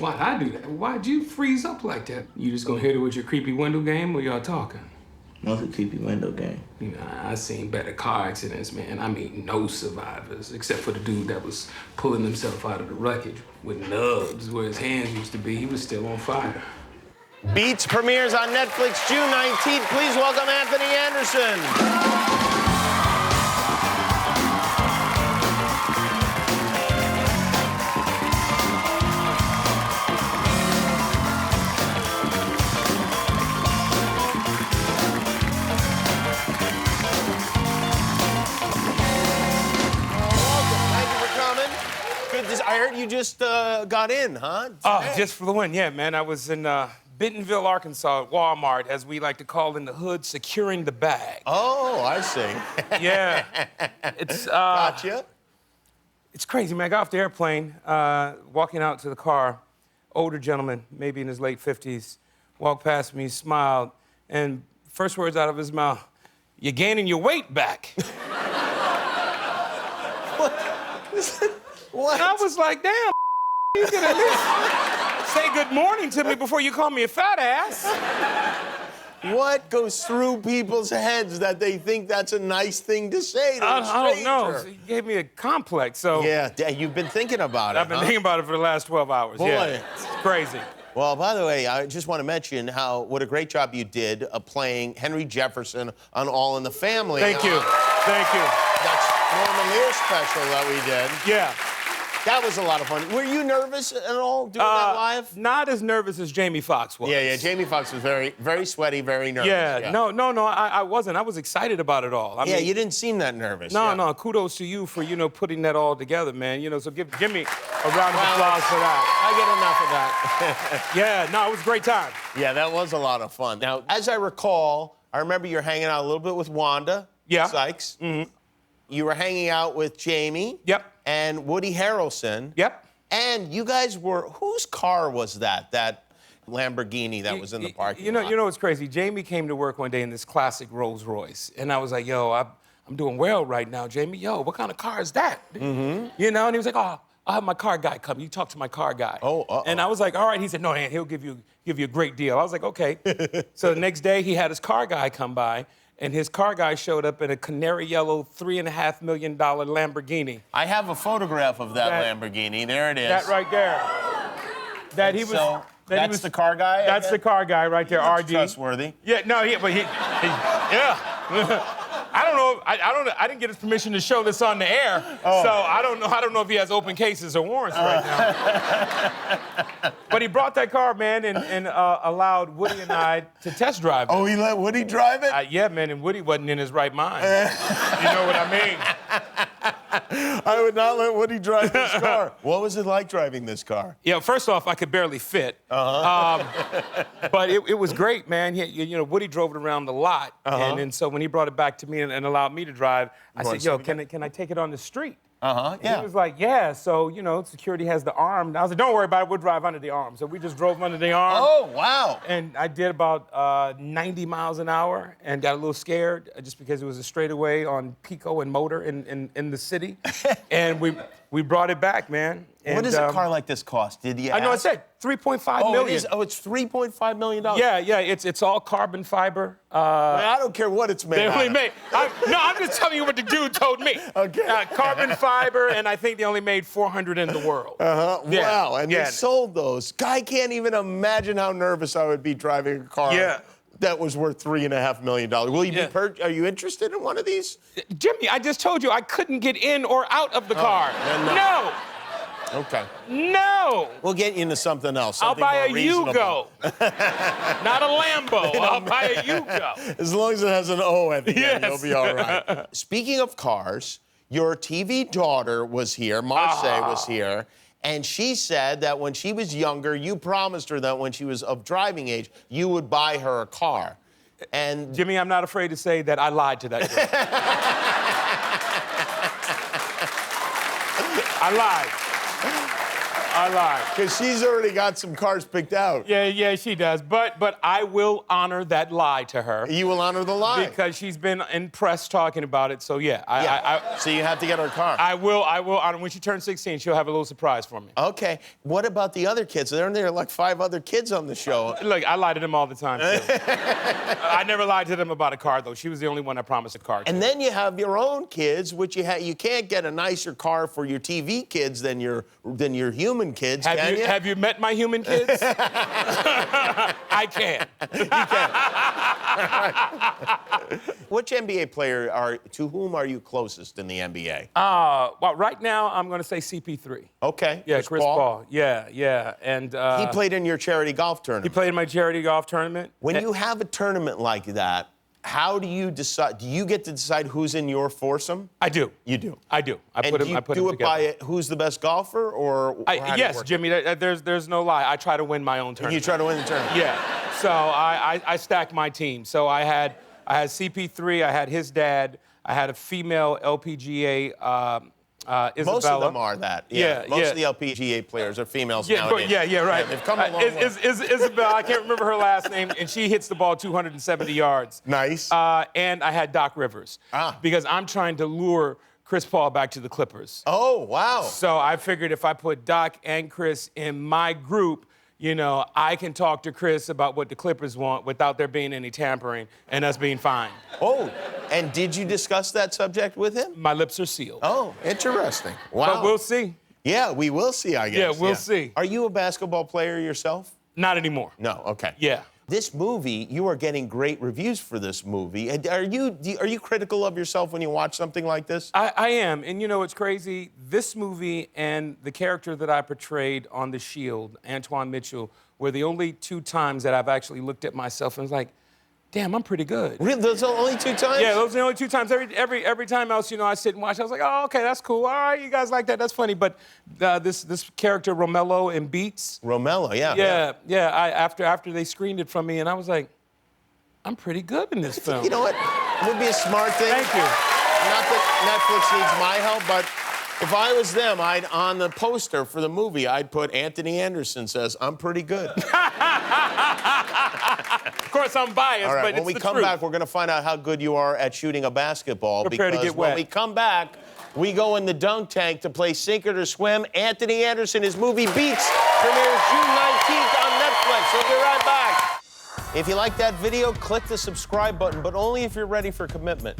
why'd I do that? Why'd you freeze up like that? You just gonna hit it with your creepy window game, or y'all talking? Mostly creepy window game. You know, I seen better car accidents, man. I mean, no survivors, except for the dude that was pulling himself out of the wreckage with nubs where his hands used to be. He was still on fire. Beats premieres on Netflix June 19th. Please welcome Anthony Anderson. I heard you just got in, huh? Oh, just for the win, yeah, man. I was in Bentonville, Arkansas, at Walmart, as we like to call in the hood, securing the bag. Oh, I see. Yeah. It's, Gotcha. It's crazy, man. I got off the airplane, walking out to the car. Older gentleman, maybe in his late 50s, walked past me, smiled, and first words out of his mouth, "You're gaining your weight back." What? And I was like, damn, you can at least say good morning to me before you call me a fat ass. What goes through people's heads that they think that's a nice thing to say to a stranger? I don't know. He gave me a complex, so... Yeah, you've been thinking about it, I've been thinking about it for the last 12 hours, Boy. Yeah. It's crazy. Well, by the way, I just want to mention what a great job you did playing Henry Jefferson on All in the Family. Thank you. Thank you. That's Norman Lear special that we did. Yeah. That was a lot of fun. Were you nervous at all doing that live? Not as nervous as Jamie Foxx was. Yeah. Jamie Foxx was very, very sweaty, very nervous. Yeah. No, I wasn't. I was excited about it all. I mean, you didn't seem that nervous. No, kudos to you for, putting that all together, man. So give me a round of applause for that. I get enough of that. Yeah, no, it was a great time. Yeah, that was a lot of fun. Now, as I recall, I remember you're hanging out a little bit with Wanda Sykes. Mm-hmm. You were hanging out with Jamie. Yep. And Woody Harrelson. Yep. And you guys were, whose car was that? That Lamborghini that was in the parking lot? You know what's crazy? Jamie came to work one day in this classic Rolls Royce. And I was like, yo, I'm doing well right now, Jamie. Yo, what kind of car is that? Mm-hmm. And he was like, oh, I'll have my car guy come. You talk to my car guy. Oh, uh-oh. And I was like, all right. He said, no, he'll give you a great deal. I was like, okay. So the next day, he had his car guy come by. And his car guy showed up in a canary yellow $3.5 million Lamborghini. I have a photograph of that Lamborghini. There it is. That right there. That's the car guy? That's the car guy right there, RD. Trustworthy. Yeah, no, yeah. I don't know. I didn't get his permission to show this on the air, so I don't know if he has open cases or warrants right now. But he brought that car, man, and allowed Woody and I to test drive it. Oh, he let Woody drive it? Yeah, man, and Woody wasn't in his right mind. You know what I mean? I would not let Woody drive this car. What was it like driving this car? Yeah, first off, I could barely fit. But it was great, man. Woody drove it around the lot, and so when he brought it back to me and allowed me to drive, I said, yo, can I take it on the street? Yeah. He was like, yeah. So, security has the arm. I was like, don't worry about it. We'll drive under the arm. So we just drove under the arm. Oh, wow. And I did about 90 miles an hour and got a little scared just because it was a straightaway on Pico and Motor in the city. And we brought it back, man. And, what does a car like this cost? Did you I know, I ask? said $3.5 million. It is? Oh, it's $3.5 million? Yeah, it's all carbon fiber. I don't care what it's made I'm just telling you what the dude told me. Okay. Carbon fiber, and I think they only made 400 in the world. Yeah. Wow, and they sold those. I can't even imagine how nervous I would be driving a car that was worth $3.5 million. Will you be Are you interested in one of these? Jimmy, I just told you I couldn't get in or out of the car. No. Okay. No. We'll get you into something else. I'll buy a Yugo. Not a Lambo. I'll buy a Yugo. As long as it has an O at the end, you'll be all right. Speaking of cars, your TV daughter was here, Marsai was here, and she said that when she was younger, you promised her that when she was of driving age, you would buy her a car. And Jimmy, I'm not afraid to say that I lied to that girl. I lied. I lied. Because she's already got some cars picked out. Yeah, she does. But I will honor that lie to her. You will honor the lie. Because she's been in press talking about it. So yeah, So you have to get her car. I will honor. When she turns 16, she'll have a little surprise for me. Okay. What about the other kids? There are like 5 other kids on the show. Look, I lie to them all the time, too. I never lied to them about a car, though. She was the only one I promised a car to. And then you have your own kids, which you can't get a nicer car for your TV kids than your human kids, can you? Have you met my human kids? I can. You can. Which NBA player to whom are you closest in the NBA? Well, right now, I'm going to say CP3. Okay. Yeah, Chris Paul. Yeah. And he played in your charity golf tournament. He played in my charity golf tournament. When you have a tournament like that, how do you decide? Do you get to decide who's in your foursome? I do. You do? I do. I And put do them you do it together. by who's the best golfer, or how do you Yes, work it? Jimmy, there's no lie. I try to win my own tournament. You try to win the tournament? Yeah. So I stacked my team. So I had CP3, I had his dad, I had a female LPGA, Isabella. Most of them are that. Yeah, Most of the LPGA players are females Yeah, nowadays. yeah, right. They've come a long way. Isabel, I can't remember her last name, and she hits the ball 270 yards. Nice. And I had Doc Rivers. Ah. Because I'm trying to lure Chris Paul back to the Clippers. Oh, wow. So I figured if I put Doc and Chris in my group, I can talk to Chris about what the Clippers want without there being any tampering and us being fine. Oh, and did you discuss that subject with him? My lips are sealed. Oh, interesting. Wow. But we'll see. Yeah, we will see, I guess. Yeah, we'll see. Are you a basketball player yourself? Not anymore. No, okay. Yeah. This movie, you are getting great reviews for this movie. And are you critical of yourself when you watch something like this? I am. And it's crazy. This movie and the character that I portrayed on The Shield, Antoine Mitchell, were the only 2 times that I've actually looked at myself and was like, damn, I'm pretty good. Really? Those are the only 2 times? Yeah, those are the only 2 times. Every time else, I sit and watch. I was like, oh, okay, that's cool. All right, you guys like that? That's funny. But this character Romello in Beats. Romello, yeah. Yeah. After they screened it from me, and I was like, I'm pretty good in this film. You know what? It would be a smart thing. Thank you. Not that Netflix needs my help, but if I was them, on the poster for the movie, I'd put Anthony Anderson says, I'm pretty good. Of course, I'm biased, All right, but when it's we the come truth. baget, we're going to find out how good you are at shooting a basketball. Prepare to because get when wet. we come back, we go in the dunk tank to play Sink or Swim. Anthony Anderson, his movie Beats, premieres June 19th on Netflix. We'll be right back. If you like that video, click the subscribe button, but only if you're ready for commitment.